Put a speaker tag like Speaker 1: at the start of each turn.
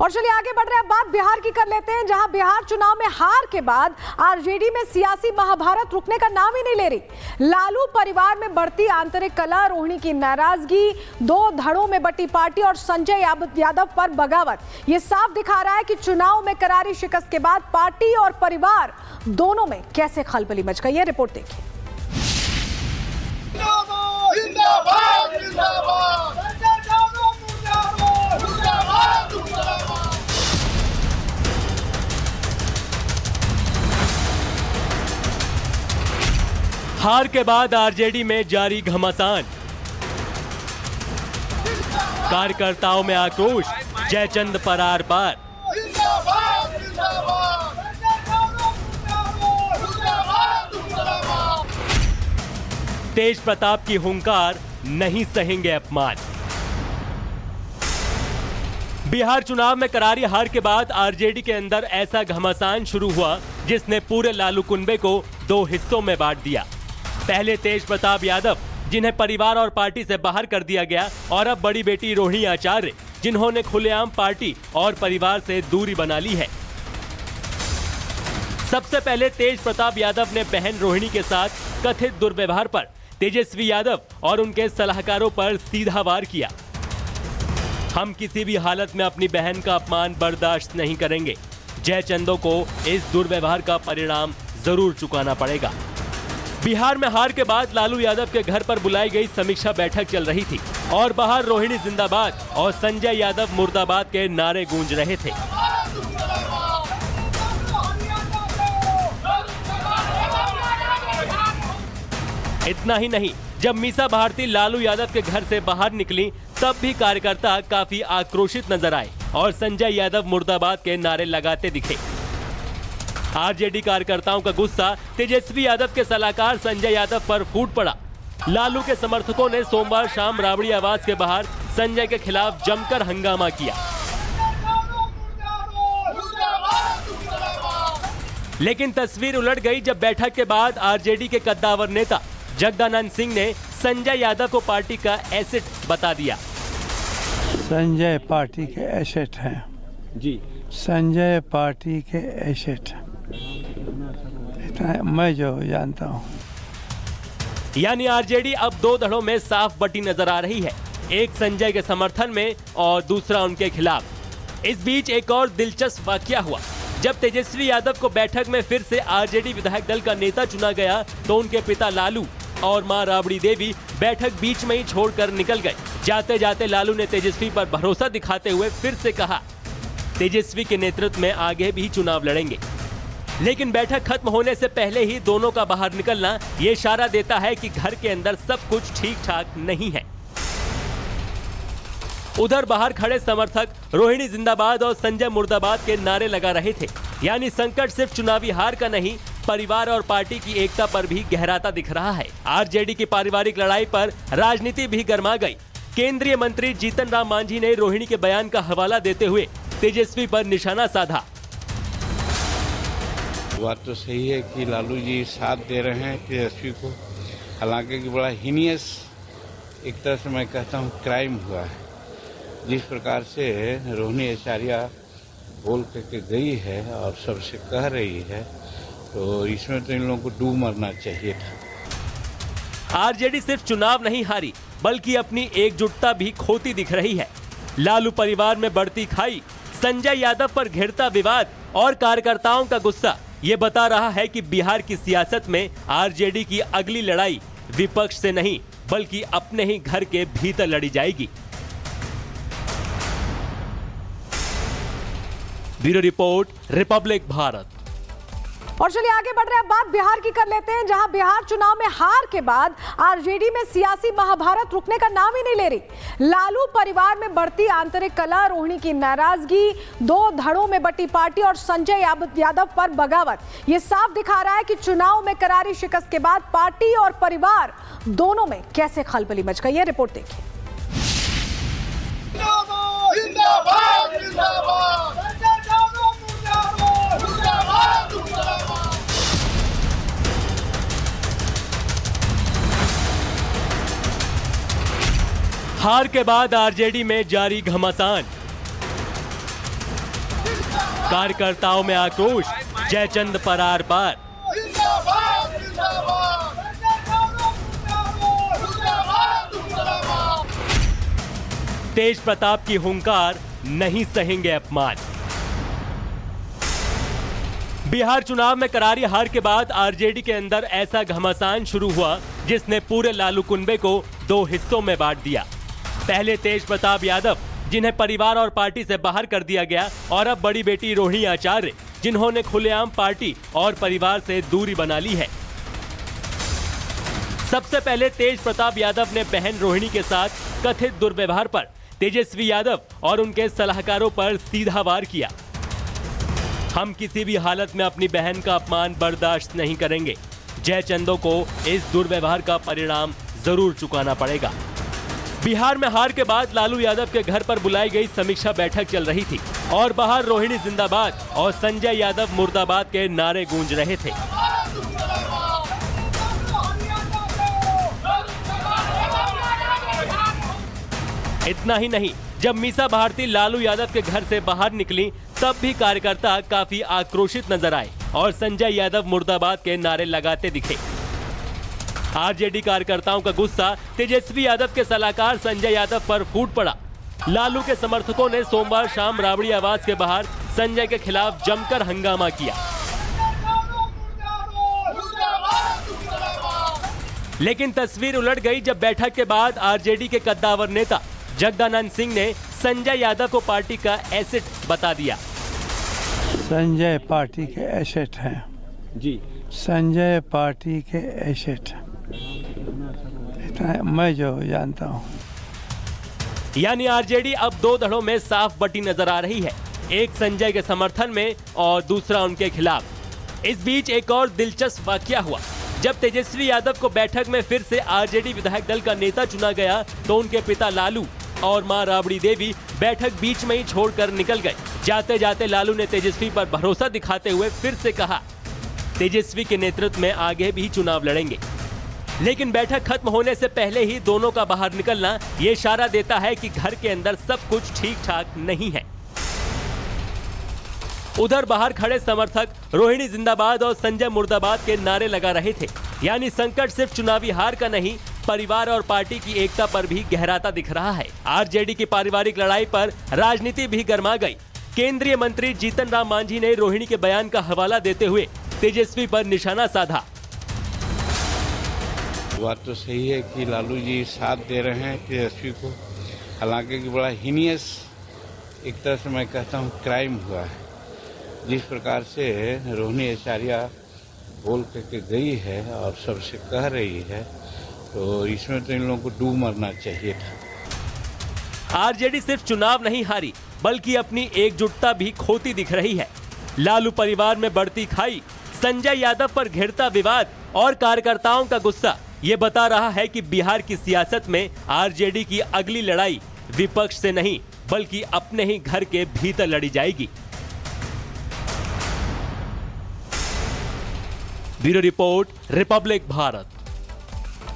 Speaker 1: और चलिए आगे बढ़ रहे हैं, बात बिहार की कर लेते हैं, जहां बिहार चुनाव में हार के बाद आरजेडी में सियासी महाभारत रुकने का नाम ही नहीं ले रही। लालू परिवार में बढ़ती आंतरिक कलह, रोहिणी की नाराजगी, दो धड़ों में बटी पार्टी और संजय यादव पर बगावत, ये साफ दिखा रहा है कि चुनाव में करारी शिकस्त के बाद पार्टी और परिवार दोनों में कैसे खलबली मच गई है। रिपोर्ट देखिए।
Speaker 2: हार के बाद आरजेडी में जारी घमासान, कार्यकर्ताओं में आक्रोश, जयचंद पर आर पार। तेज प्रताप की हुंकार, नहीं सहेंगे अपमान। बिहार चुनाव में करारी हार के बाद आरजेडी के अंदर ऐसा घमासान शुरू हुआ जिसने पूरे लालू कुनबे को दो हिस्सों में बांट दिया। पहले तेज प्रताप यादव, जिन्हें परिवार और पार्टी से बाहर कर दिया गया, और अब बड़ी बेटी रोहिणी आचार्य, जिन्होंने खुलेआम पार्टी और परिवार से दूरी बना ली है। सबसे पहले तेज प्रताप यादव ने बहन रोहिणी के साथ कथित दुर्व्यवहार पर तेजस्वी यादव और उनके सलाहकारों पर सीधा वार किया। हम किसी भी हालत में अपनी बहन का अपमान बर्दाश्त नहीं करेंगे। जयचंदों को इस दुर्व्यवहार का परिणाम जरूर चुकाना पड़ेगा। बिहार में हार के बाद लालू यादव के घर पर बुलाई गई समीक्षा बैठक चल रही थी और बाहर रोहिणी जिंदाबाद और संजय यादव मुर्दाबाद के नारे गूंज रहे थे। इतना ही नहीं, जब मीसा भारती लालू यादव के घर से बाहर निकली तब भी कार्यकर्ता काफी आक्रोशित नजर आए और संजय यादव मुर्दाबाद के नारे लगाते दिखे। आरजेडी कार्यकर्ताओं का गुस्सा तेजस्वी यादव के सलाहकार संजय यादव पर फूट पड़ा। लालू के समर्थकों ने सोमवार शाम राबड़ी आवास के बाहर संजय के खिलाफ जमकर हंगामा किया। लेकिन तस्वीर उलट गई जब बैठक के बाद आरजेडी के कद्दावर नेता जगदानंद सिंह ने संजय यादव को पार्टी का एसेट बता दिया।
Speaker 3: संजय पार्टी के एसेट हैं
Speaker 2: जी,
Speaker 3: संजय पार्टी के एसेट, इतना मैं जो जानता हूँ।
Speaker 2: यानी आरजेडी अब दो धड़ों में साफ बटी नजर आ रही है, एक संजय के समर्थन में और दूसरा उनके खिलाफ। इस बीच एक और दिलचस्प वाकया हुआ। जब तेजस्वी यादव को बैठक में फिर से आरजेडी विधायक दल का नेता चुना गया तो उनके पिता लालू और मां राबड़ी देवी बैठक बीच में ही छोड़कर निकल गए। जाते जाते लालू ने तेजस्वी पर भरोसा दिखाते हुए फिर से कहा, तेजस्वी के नेतृत्व में आगे भी चुनाव लड़ेंगे। लेकिन बैठक खत्म होने से पहले ही दोनों का बाहर निकलना ये इशारा देता है कि घर के अंदर सब कुछ ठीक ठाक नहीं है। उधर बाहर खड़े समर्थक रोहिणी जिंदाबाद और संजय मुर्दाबाद के नारे लगा रहे थे। यानी संकट सिर्फ चुनावी हार का नहीं, परिवार और पार्टी की एकता पर भी गहराता दिख रहा है। आरजेडी की पारिवारिक लड़ाई पर राजनीति भी गर्मा गई। केंद्रीय मंत्री जीतन राम मांझी ने रोहिणी के बयान का हवाला देते हुए तेजस्वी पर निशाना साधा।
Speaker 4: बात तो सही है कि लालू जी साथ दे रहे हैं तेजस्वी को, हालांकि बड़ा हीनियस एक तरह से मैं कहता हूँ क्राइम हुआ है। जिस प्रकार से रोहिणी आचार्य बोल करके गई है और सबसे कह रही है, तो इसमें तो इन लोगों को डूब मरना चाहिए था।
Speaker 2: आरजेडी सिर्फ चुनाव नहीं हारी, बल्कि अपनी एकजुटता भी खोती दिख रही है। लालू परिवार में बढ़ती खाई, संजय यादव पर घिरता विवाद और कार्यकर्ताओं का गुस्सा, ये बता रहा है कि बिहार की सियासत में आरजेडी की अगली लड़ाई विपक्ष से नहीं बल्कि अपने ही घर के भीतर लड़ी जाएगी। Bureau report, Republic Bharat.
Speaker 1: और चलिए आगे बढ़ रहे हैं, बात बिहार की कर लेते हैं, जहां बिहार चुनाव में हार के बाद आरजेडी में सियासी महाभारत रुकने का नाम ही नहीं ले रही। लालू परिवार में बढ़ती आंतरिक कलह, रोहिणी की नाराजगी, दो धड़ों में बटी पार्टी और संजय यादव पर बगावत, ये साफ दिखा रहा है कि चुनाव में करारी शिकस्त के बाद पार्टी और परिवार दोनों में कैसे खलबली मच गई है। रिपोर्ट देखिए।
Speaker 2: हार के बाद आरजेडी में जारी घमासान, कार्यकर्ताओं में आक्रोश, जयचंद पर आर पार। तेज प्रताप की हुंकार, नहीं सहेंगे अपमान। बिहार चुनाव में करारी हार के बाद आरजेडी के अंदर ऐसा घमासान शुरू हुआ जिसने पूरे लालू कुनबे को दो हिस्सों में बांट दिया। पहले तेज प्रताप यादव, जिन्हें परिवार और पार्टी से बाहर कर दिया गया, और अब बड़ी बेटी रोहिणी आचार्य, जिन्होंने खुलेआम पार्टी और परिवार से दूरी बना ली है। सबसे पहले तेज प्रताप यादव ने बहन रोहिणी के साथ कथित दुर्व्यवहार पर तेजस्वी यादव और उनके सलाहकारों पर सीधा वार किया। हम किसी भी हालत में अपनी बहन का अपमान बर्दाश्त नहीं करेंगे। जयचंदों को इस दुर्व्यवहार का परिणाम जरूर चुकाना पड़ेगा। बिहार में हार के बाद लालू यादव के घर पर बुलाई गई समीक्षा बैठक चल रही थी और बाहर रोहिणी जिंदाबाद और संजय यादव मुर्दाबाद के नारे गूंज रहे थे। इतना ही नहीं, जब मीसा भारती लालू यादव के घर से बाहर निकली तब भी कार्यकर्ता काफी आक्रोशित नजर आए और संजय यादव मुर्दाबाद के नारे लगाते दिखे। आरजेडी कार्यकर्ताओं का गुस्सा तेजस्वी यादव के सलाहकार संजय यादव पर फूट पड़ा। लालू के समर्थकों ने सोमवार शाम राबड़ी आवास के बाहर संजय के खिलाफ जमकर हंगामा किया। लेकिन तस्वीर उलट गई जब बैठक के बाद आरजेडी के कद्दावर नेता जगदानंद सिंह ने संजय यादव को पार्टी का एसेट बता दिया।
Speaker 3: संजय पार्टी के एसेट हैं
Speaker 2: जी,
Speaker 3: संजय पार्टी के एसेट, इतना मैं जो जानता हूँ।
Speaker 2: यानी आरजेडी अब दो धड़ों में साफ बटी नजर आ रही है, एक संजय के समर्थन में और दूसरा उनके खिलाफ। इस बीच एक और दिलचस्प वाकया हुआ। जब तेजस्वी यादव को बैठक में फिर से आरजेडी विधायक दल का नेता चुना गया तो उनके पिता लालू और मां राबड़ी देवी बैठक बीच में ही छोड़कर निकल गए। जाते जाते लालू ने तेजस्वी पर भरोसा दिखाते हुए फिर से कहा, तेजस्वी के नेतृत्व में आगे भी चुनाव लड़ेंगे। लेकिन बैठक खत्म होने से पहले ही दोनों का बाहर निकलना ये इशारा देता है कि घर के अंदर सब कुछ ठीक ठाक नहीं है। उधर बाहर खड़े समर्थक रोहिणी जिंदाबाद और संजय मुर्दाबाद के नारे लगा रहे थे। यानी संकट सिर्फ चुनावी हार का नहीं, परिवार और पार्टी की एकता पर भी गहराता दिख रहा है। आरजेडी की पारिवारिक लड़ाई पर राजनीति भी गर्मा गई। केंद्रीय मंत्री जीतन राम मांझी ने रोहिणी के बयान का हवाला देते हुए तेजस्वी पर निशाना साधा।
Speaker 4: बात तो सही है कि लालू जी साथ दे रहे हैं तेजस्वी को, हालांकि बड़ा हीनियस एक तरह से मैं कहता हूँ क्राइम हुआ है। जिस प्रकार से रोहिणी आचार्य बोल करके गई है और सबसे कह रही है, तो इसमें तो इन लोगों को डूब मरना चाहिए था।
Speaker 2: आरजेडी सिर्फ चुनाव नहीं हारी, बल्कि अपनी एकजुटता भी खोती दिख रही है। लालू परिवार में बढ़ती खाई, संजय यादव पर घिरता विवाद और कार्यकर्ताओं का गुस्सा ये बता रहा है कि बिहार की सियासत में आरजेडी की अगली लड़ाई विपक्ष से नहीं, बल्कि अपने ही घर के भीतर लड़ी जाएगी। Bureau report, Republic Bharat.